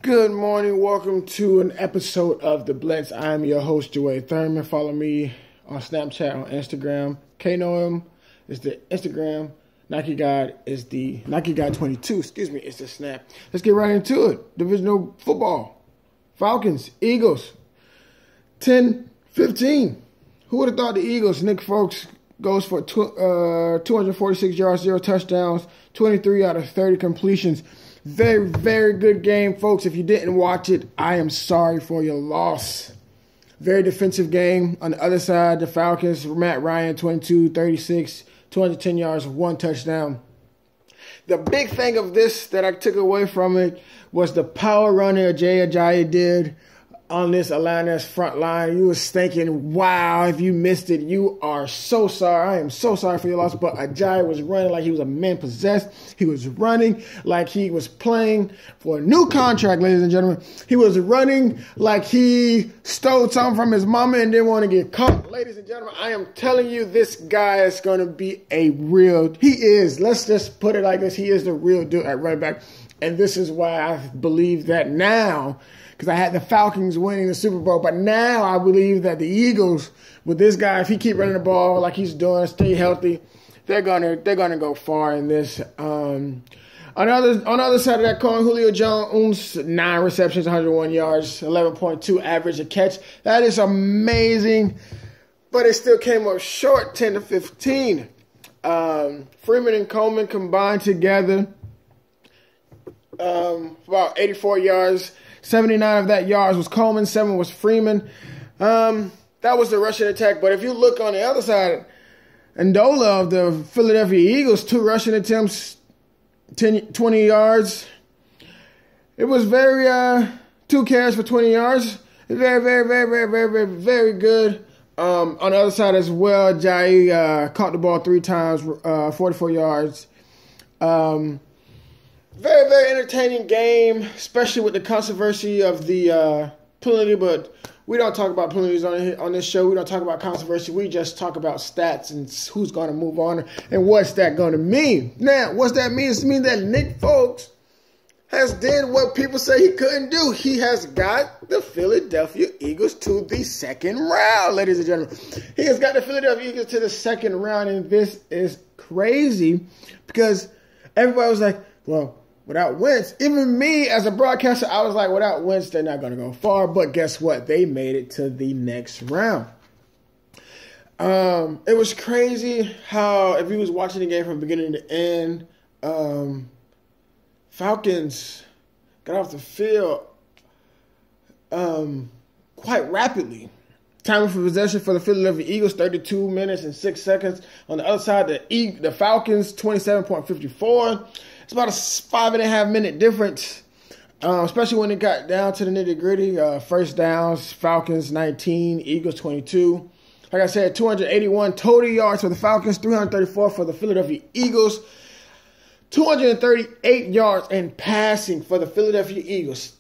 Good morning. Welcome to an episode of The Blitz. I'm your host, Joey Thurman. Follow me on Snapchat, on Instagram. KNOM is the Instagram. Nike God is the Nike God 22. Is the Snap. Let's get right into it. Divisional football. Falcons, Eagles. 10-15. Who would have thought the Eagles? Nick Folks goes for 246 yards, 0 touchdowns, 23 out of 30 completions. Very, very good game, folks. If you didn't watch it, I am sorry for your loss. Very defensive game. On the other side, the Falcons, Matt Ryan, 22, 36, 210 yards, 1 touchdown. The big thing of this that I took away from it was the power runner Ajayi did on this Atlanta's front line. You was thinking, wow, if you missed it, you are so sorry. I am so sorry for your loss. But Ajayi was running like he was a man possessed. He was running like he was playing for a new contract, ladies and gentlemen. He was running like he stole something from his mama and didn't want to get caught. Ladies and gentlemen, I am telling you, this guy is going to be he is, let's just put it like this, he is the real deal at running back. And this is why I believe that now, because I had the Falcons winning the Super Bowl, but now I believe that the Eagles, with this guy, if he keep running the ball like he's doing, stay healthy, they're gonna go far in this. On the other side of that coin, Julio Jones, 9 receptions, 101 yards, 11.2 average a catch. That is amazing, but it still came up short, 10-15. Freeman and Coleman combined together about 84 yards. 79 of that yards was Coleman, 7 was Freeman. That was the rushing attack. But if you look on the other side, Ndola of the Philadelphia Eagles, 2 rushing attempts, 20 yards. It was 2 carries for 20 yards. Very, very, very, very, very, very, very good. On the other side as well, Jaguars caught the ball 3 times, 44 yards. Very, very entertaining game, especially with the controversy of the penalty. But we don't talk about penalties on this show. We don't talk about controversy. We just talk about stats and who's going to move on and what's that going to mean. Now, what's that mean? It means that Nick Folks has did what people say he couldn't do. He has got the Philadelphia Eagles to the second round, ladies and gentlemen. He has got the Philadelphia Eagles to the second round, and this is crazy because everybody was like, well, without Wentz, even me as a broadcaster, I was like, without Wentz, they're not going to go far. But guess what? They made it to the next round. It was crazy how, if you was watching the game from beginning to end, Falcons got off the field quite rapidly. Time for possession for the Philadelphia Eagles, 32 minutes and 6 seconds. On the other side, the Falcons, 27.54. It's about a 5.5 minute difference, especially when it got down to the nitty gritty. First downs, Falcons 19, Eagles 22. Like I said, 281 total yards for the Falcons, 334 for the Philadelphia Eagles. 238 yards in passing for the Philadelphia Eagles.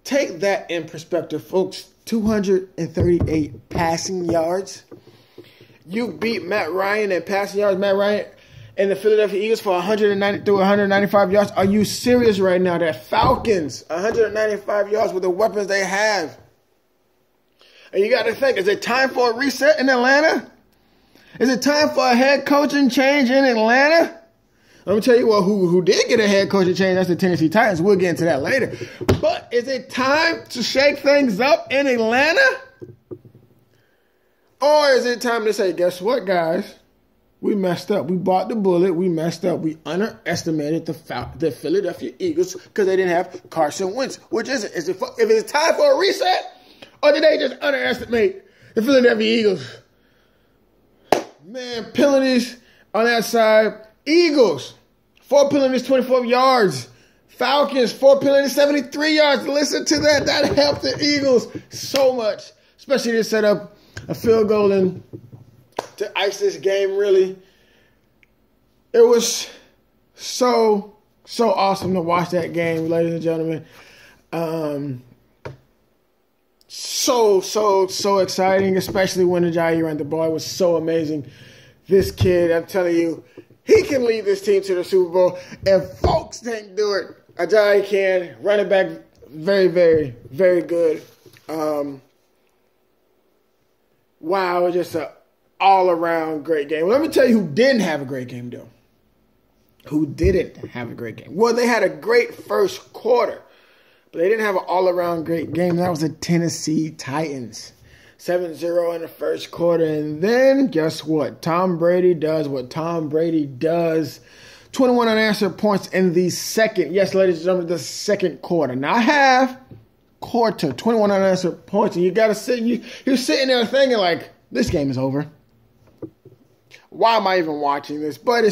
Take that in perspective, folks. 238 passing yards. You beat Matt Ryan in passing yards. Matt Ryan and the Philadelphia Eagles for 195 yards. Are you serious right now? That Falcons, 195 yards with the weapons they have. And you got to think, is it time for a reset in Atlanta? Is it time for a head coaching change in Atlanta? Let me tell you what, who did get a head coaching change. That's the Tennessee Titans. We'll get into that later. But is it time to shake things up in Atlanta? Or is it time to say, guess what, guys? We messed up. We bought the bullet. We messed up. We underestimated the Philadelphia Eagles because they didn't have Carson Wentz. Which is it? If it's time for a reset, or did they just underestimate the Philadelphia Eagles? Man, penalties on that side. Eagles, 4 penalties, 24 yards. Falcons, 4 penalties, 73 yards. Listen to that. That helped the Eagles so much, especially to set up a field goal and to ice this game, really. It was so awesome to watch that game, ladies and gentlemen. So exciting, especially when Ajayi ran the ball. It was so amazing. This kid, I'm telling you, he can lead this team to the Super Bowl. If folks can't do it, Ajayi can. Running back very, very, very good. Wow, just an all-around great game. Well, let me tell you who didn't have a great game, though. Who didn't have a great game? Well, they had a great first quarter, but they didn't have an all-around great game. That was the Tennessee Titans. 7-0 in the first quarter. And then, guess what? Tom Brady does what Tom Brady does. 21 unanswered points in the second. Yes, ladies and gentlemen, the second quarter. Not half, quarter. 21 unanswered points. And you got to sit, you're sitting there thinking like, this game is over. Why am I even watching this? But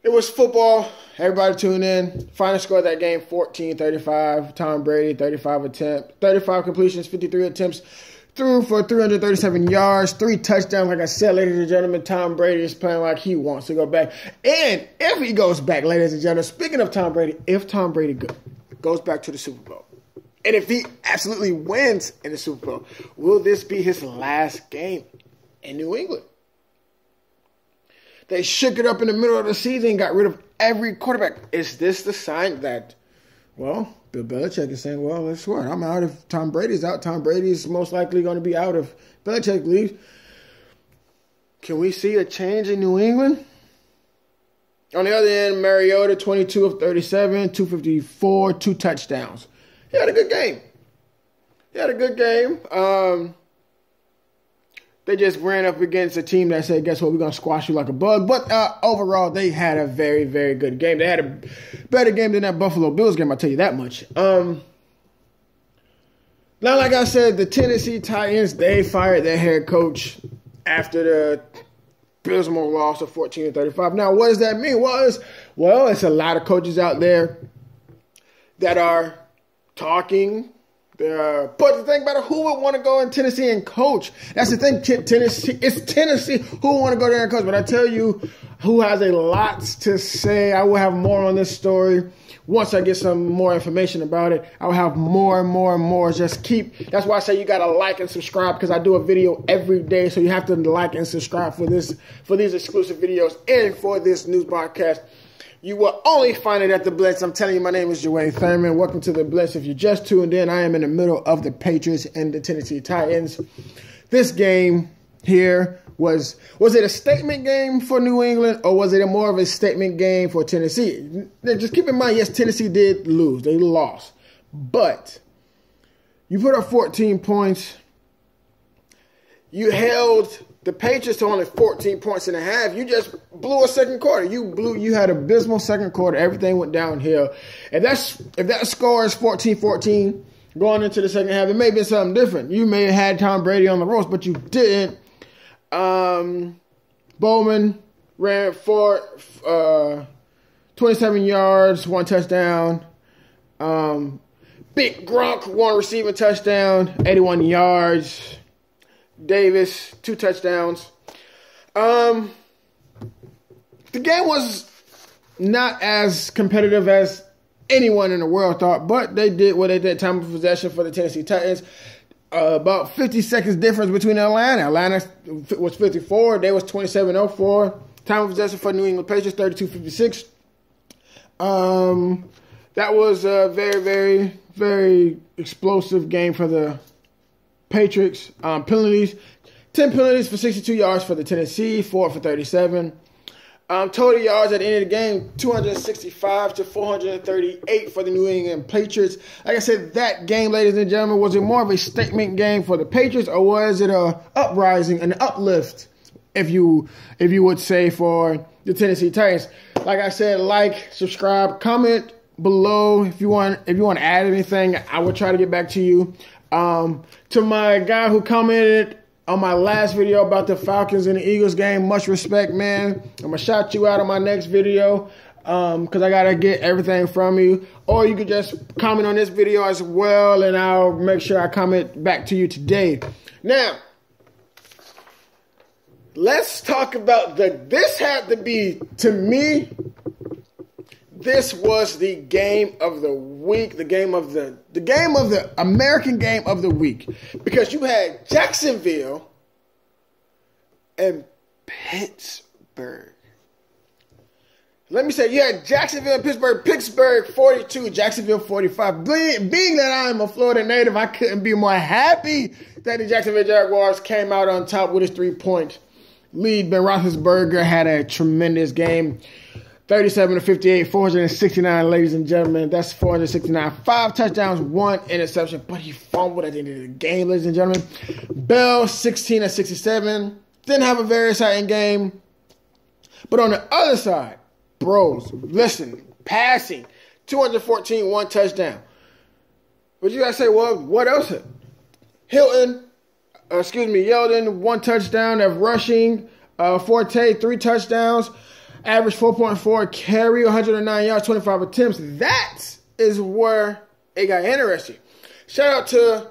it was football. Everybody tune in. Final score of that game, 14-35. Tom Brady, 35 completions, 53 attempts. Threw for 337 yards, 3 touchdowns. Like I said, ladies and gentlemen, Tom Brady is playing like he wants to go back. And if he goes back, ladies and gentlemen, speaking of Tom Brady, if Tom Brady goes back to the Super Bowl, and if he absolutely wins in the Super Bowl, will this be his last game in New England? They shook it up in the middle of the season and got rid of every quarterback. Is this the sign that, well, Bill Belichick is saying, well, guess what? I'm out if Tom Brady's out. Tom Brady's most likely going to be out if Belichick leaves. Can we see a change in New England? On the other end, Mariota, 22 of 37, 254, 2 touchdowns. He had a good game. They just ran up against a team that said, guess what, we're going to squash you like a bug. But overall, they had a very, very good game. They had a better game than that Buffalo Bills game, I'll tell you that much. Now, like I said, the Tennessee Titans, they fired their head coach after the abysmal loss of 14-35. Now, what does that mean? Well, it's a lot of coaches out there that are talking. But the thing about it, who would want to go in Tennessee and coach? That's the thing. It's Tennessee who want to go there and coach. But I tell you who has a lot to say. I will have more on this story once I get some more information about it. I will have more and more and more. That's why I say you got to like and subscribe, because I do a video every day. So you have to like and subscribe for these exclusive videos and for this news broadcast. You will only find it at The Blitz. I'm telling you, my name is Joey Thurman. Welcome to The Blitz. If you just tuned in, I am in the middle of the Patriots and the Tennessee Titans. This game here, was it a statement game for New England, or was it more of a statement game for Tennessee? Just keep in mind, yes, Tennessee did lose. They lost. But you put up 14 points. You held the Patriots to only 14 points and a half. You just blew a second quarter. You had abysmal second quarter. Everything went downhill. If that score is 14-14 going into the second half, it may have been something different. You may have had Tom Brady on the ropes, but you didn't. Bowman ran for 27 yards, 1 touchdown. Big Gronk, 1 receiving touchdown, 81 yards. Davis, 2 touchdowns. The game was not as competitive as anyone in the world thought, but they did what they did. Time of possession for the Tennessee Titans. About 50 seconds difference between Atlanta. Atlanta was 54. They was 27-04. Time of possession for New England Patriots, 32-56. That was a very, very, very explosive game for the Patriots. Penalties. 10 penalties for 62 yards for the Tennessee, 4 for 37. Total yards at the end of the game, 265 to 438 for the New England Patriots. Like I said, that game, ladies and gentlemen, was it more of a statement game for the Patriots, or was it a uprising, an uplift, if you would say, for the Tennessee Titans? Like I said, like, subscribe, comment below if you want to add anything. I will try to get back to you. To my guy who commented on my last video about the Falcons and the Eagles game, much respect, man. I'm going to shout you out on my next video because I got to get everything from you. Or you could just comment on this video as well, and I'll make sure I comment back to you today. Now, let's talk about this had to be, to me, this was the game of the week, the game of the American game of the week, because you had Jacksonville and Pittsburgh. Let me say, you had Jacksonville and Pittsburgh. Pittsburgh 42, Jacksonville 45. Being that I am a Florida native, I couldn't be more happy that the Jacksonville Jaguars came out on top with his 3-point lead. Ben Roethlisberger had a tremendous game. 37-58, 469, ladies and gentlemen. That's 469. 5 touchdowns, 1 interception, but he fumbled at the end of the game, ladies and gentlemen. Bell, 16-67. Didn't have a very exciting game. But on the other side, bros, listen, passing, 214, 1 touchdown. But you got to say, well, what else? Yeldon, 1 touchdown of rushing. Forte, 3 touchdowns. Average 4.4 carry, 109 yards, 25 attempts. That is where it got interesting. Shout out to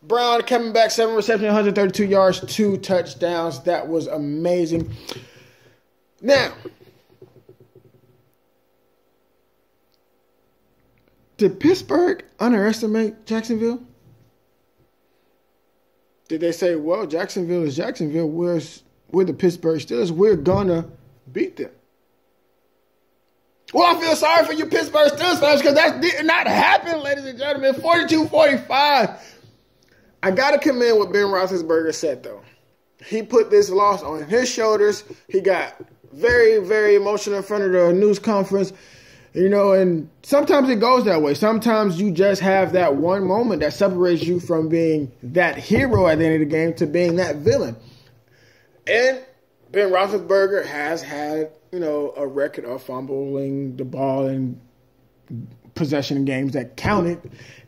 Brown coming back, 7 receptions, 132 yards, 2 touchdowns. That was amazing. Now, did Pittsburgh underestimate Jacksonville? Did they say, well, Jacksonville is Jacksonville, we're the Pittsburgh Steelers, we're gonna beat them? Well, I feel sorry for you Pittsburgh Steelers fans because that did not happen, ladies and gentlemen. 42-45. I got to commend what Ben Roethlisberger said, though. He put this loss on his shoulders. He got very, very emotional in front of the news conference. You know, and sometimes it goes that way. Sometimes you just have that one moment that separates you from being that hero at the end of the game to being that villain. And Ben Roethlisberger has had, you know, a record of fumbling the ball in possession games that counted,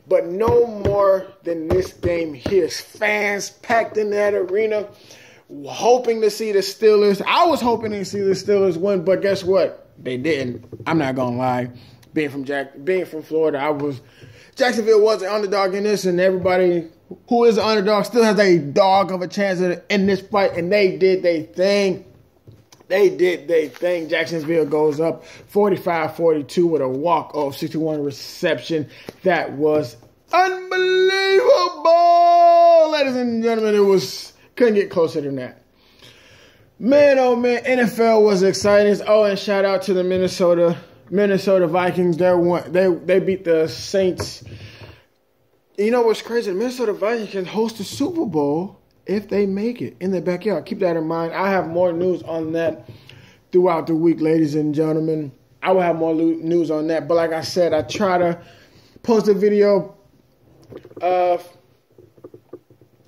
but no more than this game here. Fans packed in that arena, hoping to see the Steelers. I was hoping to see the Steelers win, but guess what? They didn't. I'm not gonna lie. Being from Florida, Jacksonville was an underdog in this, and everybody who is an underdog still has a dog of a chance in this fight, and they did their thing. Jacksonville goes up 45-42 with a walk-off 61 reception. That was unbelievable, ladies and gentlemen. Couldn't get closer than that. Man, oh man, NFL was exciting. Oh, and shout out to the Minnesota Vikings. They beat the Saints. You know what's crazy? The Minnesota Vikings can host the Super Bowl if they make it in their backyard. Keep that in mind. I have more news on that throughout the week, ladies and gentlemen. I will have more news on that. But like I said, I try to post a video of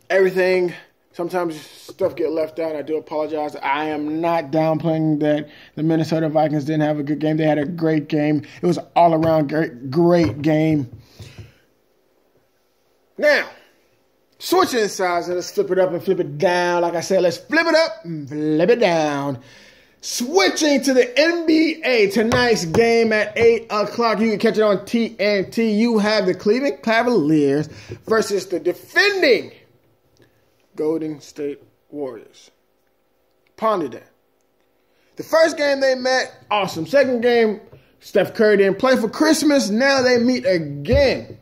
everything. Sometimes stuff get left out. I do apologize. I am not downplaying that the Minnesota Vikings didn't have a good game. They had a great game. It was an all-around great game. Now, switching sides, let's flip it up and flip it down. Like I said, let's flip it up and flip it down. Switching to the NBA, tonight's game at 8 o'clock. You can catch it on TNT. You have the Cleveland Cavaliers versus the defending Golden State Warriors. Ponder that. The first game they met, awesome. Second game, Steph Curry didn't play for Christmas. Now they meet again.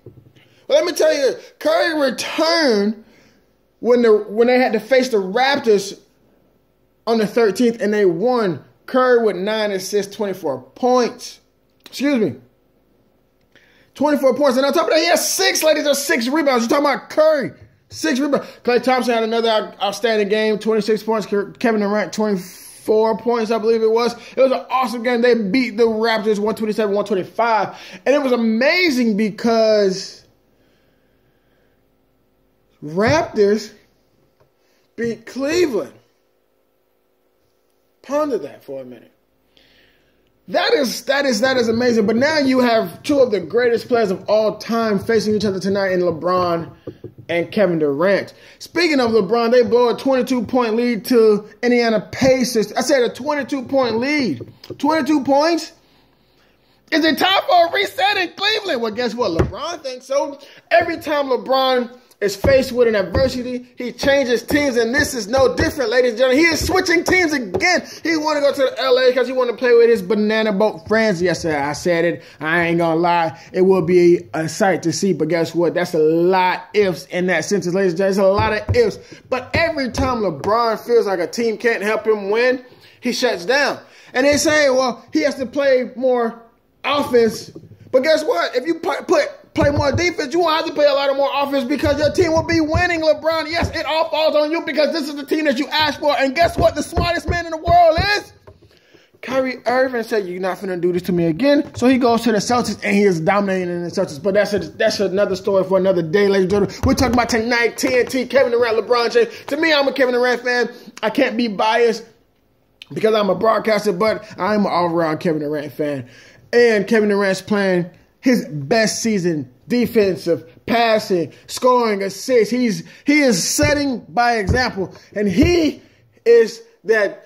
Well, let me tell you, Curry returned when they had to face the Raptors on the 13th, and they won. Curry with 9 assists, 24 points. 24 points. And on top of that, he has 6 rebounds. You're talking about Curry. 6 rebounds. Klay Thompson had another outstanding game, 26 points. Kevin Durant, 24 points, I believe it was. It was an awesome game. They beat the Raptors 127-125. And it was amazing because Raptors beat Cleveland. Ponder that for a minute. That is amazing. But now you have 2 of the greatest players of all time facing each other tonight in LeBron and Kevin Durant. Speaking of LeBron, they blow a 22-point lead to Indiana Pacers. I said a 22-point lead. 22 points? Is it time for a reset in Cleveland? Well, guess what? LeBron thinks so. Every time LeBron is faced with an adversity, he changes teams, and this is no different, ladies and gentlemen. He is switching teams again. He want to go to LA because he want to play with his banana boat friends. Yes, sir, I said it. I ain't going to lie. It will be a sight to see, but guess what? That's a lot ifs in that sentence, ladies and gentlemen. There's a lot of ifs. But every time LeBron feels like a team can't help him win, he shuts down. And they say, well, he has to play more offense. But guess what? If you play more defense, you won't have to play a lot of more offense because your team will be winning, LeBron. Yes, it all falls on you because this is the team that you asked for. And guess what? The smartest man in the world is Kyrie Irving. Said, you're not finna do this to me again. So he goes to the Celtics and he is dominating in the Celtics. But that's another story for another day, ladies and gentlemen. We're talking about tonight, TNT, Kevin Durant, LeBron James. To me, I'm a Kevin Durant fan. I can't be biased because I'm a broadcaster, but I'm an all-around Kevin Durant fan. And Kevin Durant's playing his best season, defensive, passing, scoring, assists. He is setting by example. And he is that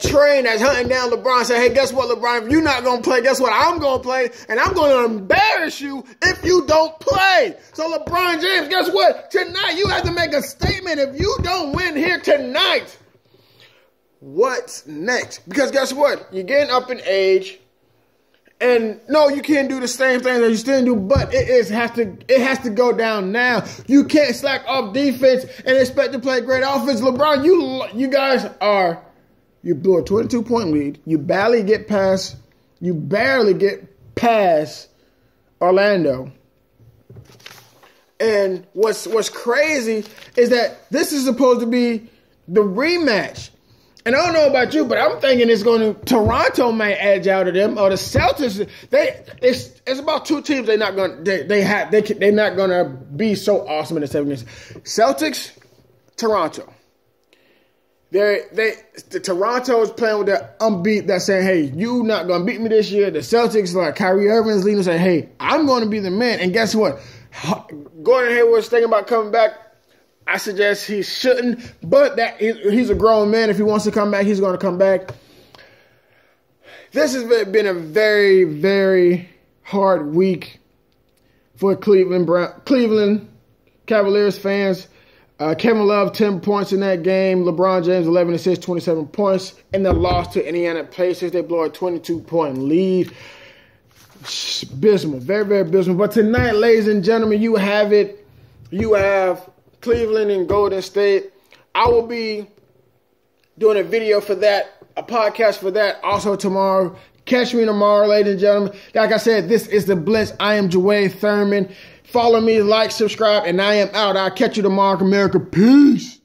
train that's hunting down LeBron, saying, hey, guess what, LeBron? If you're not going to play, guess what? I'm going to play, and I'm going to embarrass you if you don't play. So, LeBron James, guess what? Tonight, you have to make a statement. If you don't win here tonight, what's next? Because guess what? You're getting up in age, and no, you can't do the same thing that you still do, but it has to go down now. You can't slack off defense and expect to play great offense. LeBron, you blew a 22-point lead. You barely get past Orlando. And what's crazy is that this is supposed to be the rematch. And I don't know about you, but I'm thinking Toronto may edge out of them, or the Celtics. It's about two teams they're not gonna be so awesome in the 7 games. Celtics, Toronto. The Toronto is playing with that unbeat that's saying, hey, you not gonna beat me this year. The Celtics, like Kyrie Irving's leading, saying, hey, I'm gonna be the man. And guess what? Gordon Hayward's thinking about coming back. I suggest he shouldn't, but that he's a grown man. If he wants to come back, he's going to come back. This has been a very, very hard week for Cleveland Cavaliers fans. Kevin Love, 10 points in that game. LeBron James, 11 assists, 27 points. In the loss to Indiana Pacers, they blow a 22-point lead. Abysmal, very, very abysmal. But tonight, ladies and gentlemen, you have it. You have Cleveland and Golden State. I will be doing a video for that, a podcast for that also tomorrow. Catch me tomorrow, ladies and gentlemen. Like I said, this is The Blitz. I am Jaway Thurman. Follow me, like, subscribe, and I am out. I'll catch you tomorrow, America. Peace.